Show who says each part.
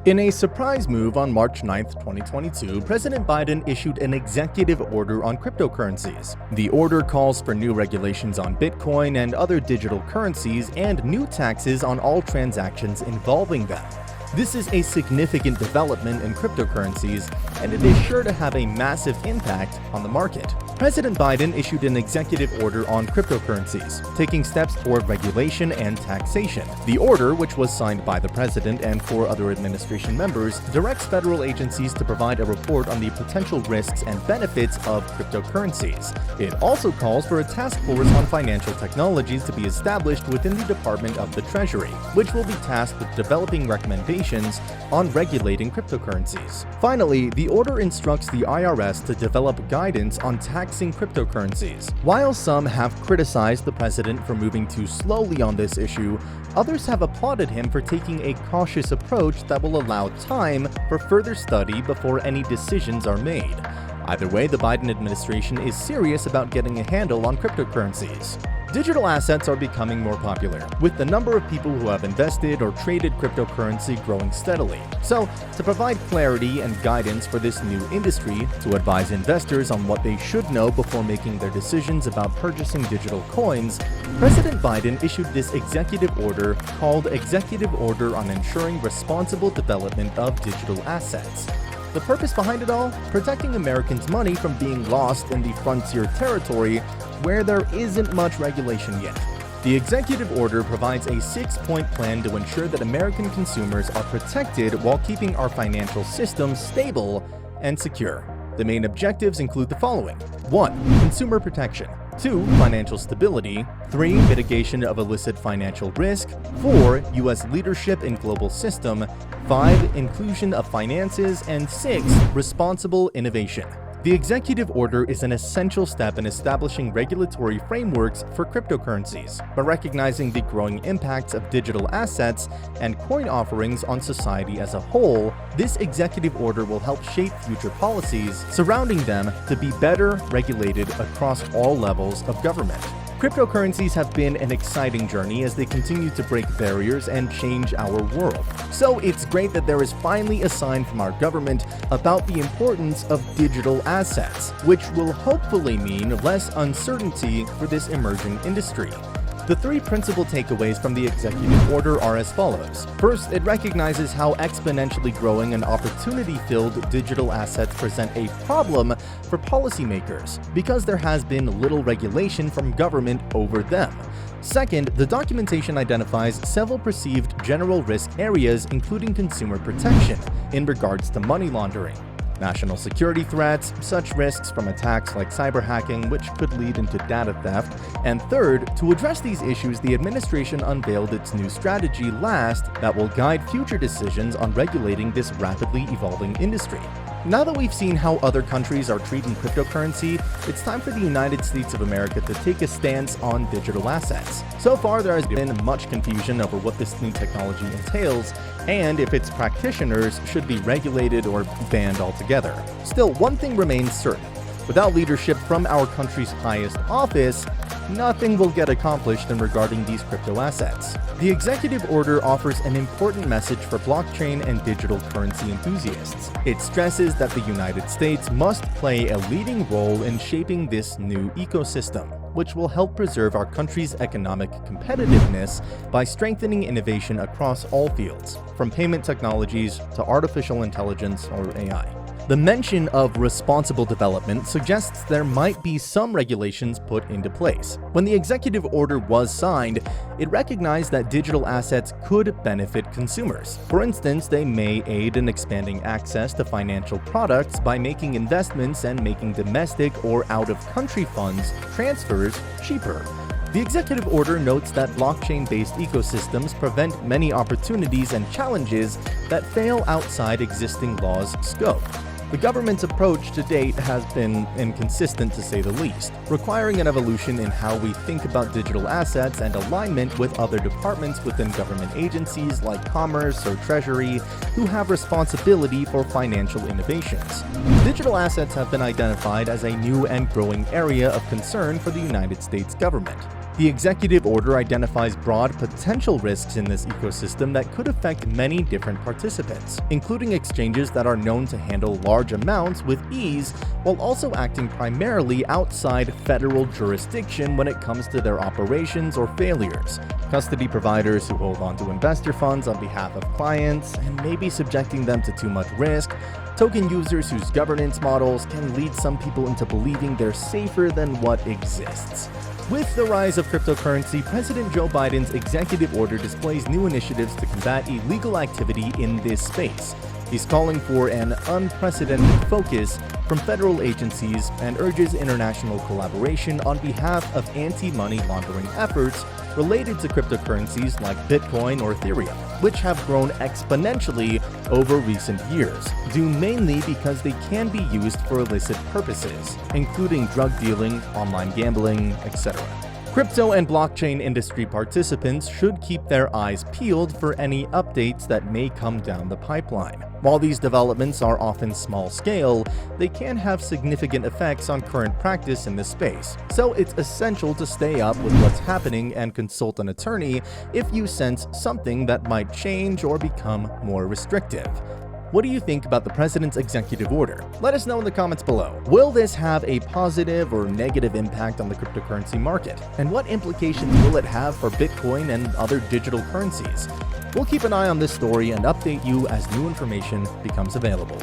Speaker 1: In a surprise move on March 9, 2022, President Biden issued an executive order on cryptocurrencies. The order calls for new regulations on Bitcoin and other digital currencies and new taxes on all transactions involving them. This is a significant development in cryptocurrencies, and it is sure to have a massive impact on the market. President Biden issued an executive order on cryptocurrencies, taking steps toward regulation and taxation. The order, which was signed by the president and 4 other administration members, directs federal agencies to provide a report on the potential risks and benefits of cryptocurrencies. It also calls for a task force on financial technologies to be established within the Department of the Treasury, which will be tasked with developing recommendations on regulating cryptocurrencies. Finally, the order instructs the IRS to develop guidance on taxing cryptocurrencies. While some have criticized the president for moving too slowly on this issue, others have applauded him for taking a cautious approach that will allow time for further study before any decisions are made. Either way, the Biden administration is serious about getting a handle on cryptocurrencies. Digital assets are becoming more popular, with the number of people who have invested or traded cryptocurrency growing steadily. So, to provide clarity and guidance for this new industry, to advise investors on what they should know before making their decisions about purchasing digital coins, President Biden issued this executive order called Executive Order on Ensuring Responsible Development of Digital Assets. The purpose behind it all? Protecting Americans' money from being lost in the frontier territory where there isn't much regulation yet. The executive order provides a 6-point plan to ensure that American consumers are protected while keeping our financial system stable and secure. The main objectives include the following: 1. Consumer protection. 2. Financial stability. 3. Mitigation of illicit financial risk. 4. U.S. leadership in global system. 5. Inclusion of finances. And 6. Responsible innovation. The executive order is an essential step in establishing regulatory frameworks for cryptocurrencies. By recognizing the growing impacts of digital assets and coin offerings on society as a whole, this executive order will help shape future policies surrounding them to be better regulated across all levels of government. Cryptocurrencies have been an exciting journey as they continue to break barriers and change our world. So it's great that there is finally a sign from our government about the importance of digital assets, which will hopefully mean less uncertainty for this emerging industry. The 3 principal takeaways from the executive order are as follows. First, it recognizes how exponentially growing and opportunity-filled digital assets present a problem for policymakers because there has been little regulation from government over them. Second, the documentation identifies several perceived general risk areas, including consumer protection, in regards to money laundering, national security threats, such risks from attacks like cyber hacking, which could lead into data theft. And third, to address these issues, the administration unveiled its new strategy last that will guide future decisions on regulating this rapidly evolving industry. Now that we've seen how other countries are treating cryptocurrency, it's time for the United States of America to take a stance on digital assets. So far, there has been much confusion over what this new technology entails and if its practitioners should be regulated or banned altogether. Still, one thing remains certain. Without leadership from our country's highest office, nothing will get accomplished in regarding these crypto assets. The executive order offers an important message for blockchain and digital currency enthusiasts. It stresses that the United States must play a leading role in shaping this new ecosystem, which will help preserve our country's economic competitiveness by strengthening innovation across all fields, from payment technologies to artificial intelligence or AI. The mention of responsible development suggests there might be some regulations put into place. When the executive order was signed, it recognized that digital assets could benefit consumers. For instance, they may aid in expanding access to financial products by making investments and making domestic or out-of-country funds transfers cheaper. The executive order notes that blockchain-based ecosystems prevent many opportunities and challenges that fail outside existing laws' scope. The government's approach to date has been inconsistent to say the least, requiring an evolution in how we think about digital assets and alignment with other departments within government agencies like Commerce or Treasury, who have responsibility for financial innovations. Digital assets have been identified as a new and growing area of concern for the United States government. The executive order identifies broad potential risks in this ecosystem that could affect many different participants, including exchanges that are known to handle large amounts with ease while also acting primarily outside federal jurisdiction when it comes to their operations or failures, custody providers who hold onto investor funds on behalf of clients and maybe subjecting them to too much risk, token users whose governance models can lead some people into believing they're safer than what exists. With the rise of cryptocurrency, President Joe Biden's executive order displays new initiatives to combat illegal activity in this space. He's calling for an unprecedented focus from federal agencies and urges international collaboration on behalf of anti-money laundering efforts related to cryptocurrencies like Bitcoin or Ethereum, which have grown exponentially over recent years, due mainly because they can be used for illicit purposes, including drug dealing, online gambling, etc. Crypto and blockchain industry participants should keep their eyes peeled for any updates that may come down the pipeline. While these developments are often small-scale, they can have significant effects on current practice in this space, so it's essential to stay up with what's happening and consult an attorney if you sense something that might change or become more restrictive. What do you think about the president's executive order? Let us know in the comments below. Will this have a positive or negative impact on the cryptocurrency market? And what implications will it have for Bitcoin and other digital currencies? We'll keep an eye on this story and update you as new information becomes available.